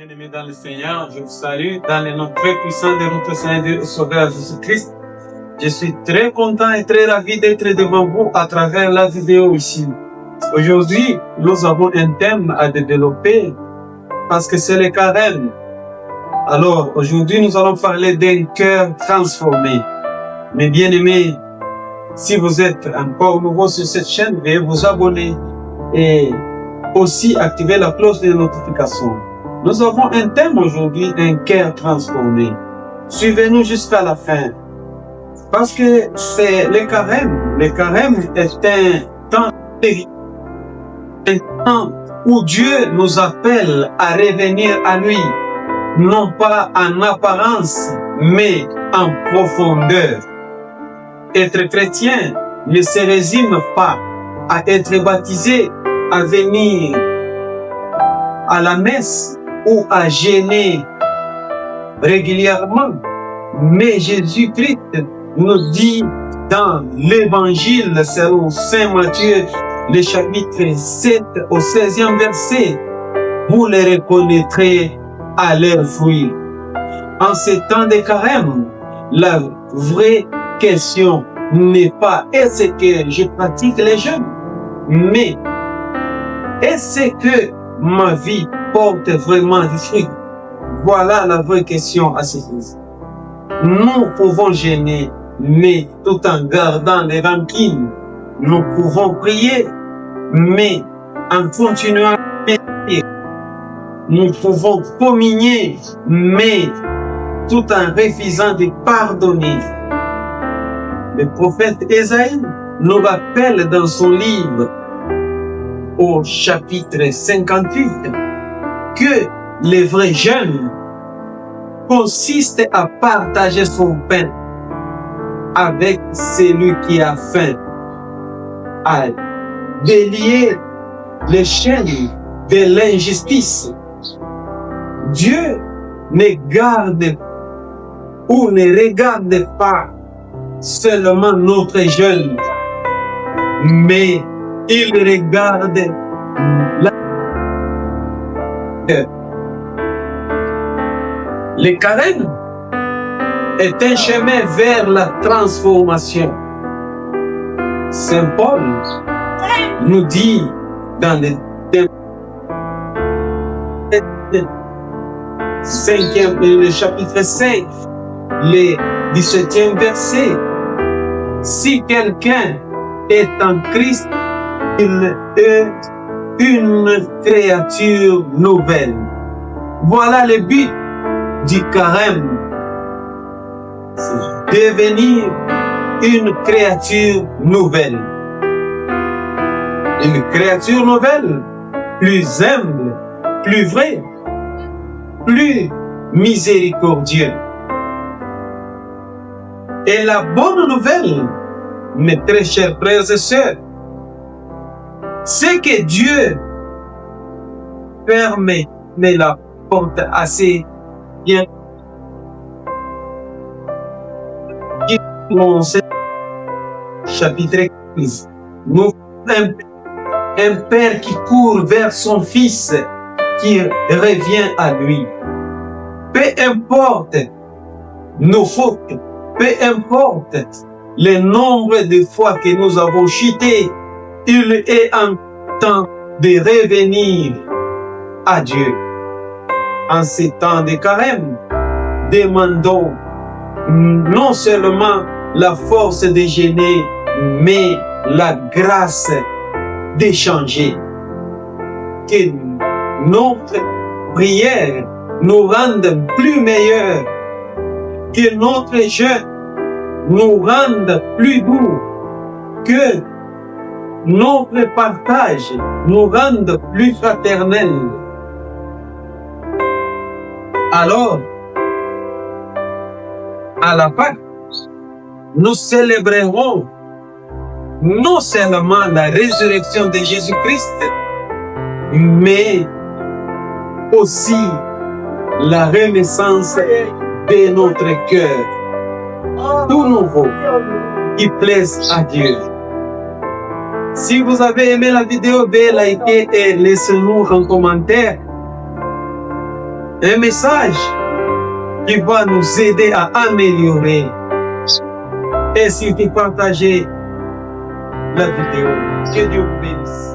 Bien-aimés dans le Seigneur, je vous salue dans le nom très puissant de notre Seigneur et Sauveur Jésus-Christ. Je suis très content et très ravi d'être devant vous à travers la vidéo ici. Aujourd'hui, nous avons un thème à développer parce que c'est le carême. Alors, aujourd'hui, nous allons parler d'un cœur transformé. Mes bien-aimés, si vous êtes encore nouveau sur cette chaîne, veuillez vous abonner et aussi activer la cloche de notification. Nous avons un thème aujourd'hui, un cœur transformé. Suivez-nous jusqu'à la fin. Parce que c'est le carême. Le carême est un temps où Dieu nous appelle à revenir à lui. Non pas en apparence, mais en profondeur. Être chrétien ne se résume pas à être baptisé, à venir à la messe ou à jeûner régulièrement. Mais Jésus-Christ nous dit dans l'Évangile selon Saint Matthieu, le chapitre 7 au 16e verset, vous les reconnaîtrez à leurs fruits. En ces temps de carême, la vraie question n'est pas est-ce que je pratique les jeûnes, mais est-ce que ma vie porte vraiment du fruit? Voilà la vraie question à se poser. Nous pouvons jeûner, mais tout en gardant les rancunes. Nous pouvons prier, mais en continuant à prier. Nous pouvons communier, mais tout en refusant de pardonner. Le prophète Ésaïe nous rappelle dans son livre, au chapitre 58, que le vrai jeûne consiste à partager son pain avec celui qui a faim, à délier les chaînes de l'injustice. Dieu ne garde ou ne regarde pas seulement notre jeûne, mais il regarde le carême est un chemin vers la transformation. Saint Paul nous dit dans le chapitre 5, le 17e verset, si quelqu'un est en Christ, il est une créature nouvelle. Voilà le but du carême, devenir une créature nouvelle. Une créature nouvelle, plus humble, plus vraie, plus miséricordieuse. Et la bonne nouvelle, mes très chers frères et sœurs, c'est que Dieu ferme la porte assez bien. Chapitre 15. Nous un père qui court vers son fils qui revient à lui. Peu importe nos fautes, peu importe le nombre de fois que nous avons chuté, il est en temps de revenir à Dieu. En ces temps de carême, demandons non seulement la force de jeûner, mais la grâce de changer. Que notre prière nous rende plus meilleurs, que notre jeûne nous rende plus doux, que notre partage nous rende plus fraternels. Alors, à la Pâque, nous célébrerons non seulement la résurrection de Jésus-Christ, mais aussi la renaissance de notre cœur, tout nouveau, qui plaise à Dieu. Si vous avez aimé la vidéo, veuillez liker et laissez-nous un commentaire. Un message qui va nous aider à améliorer et surtout partager la vidéo. Que Dieu vous bénisse.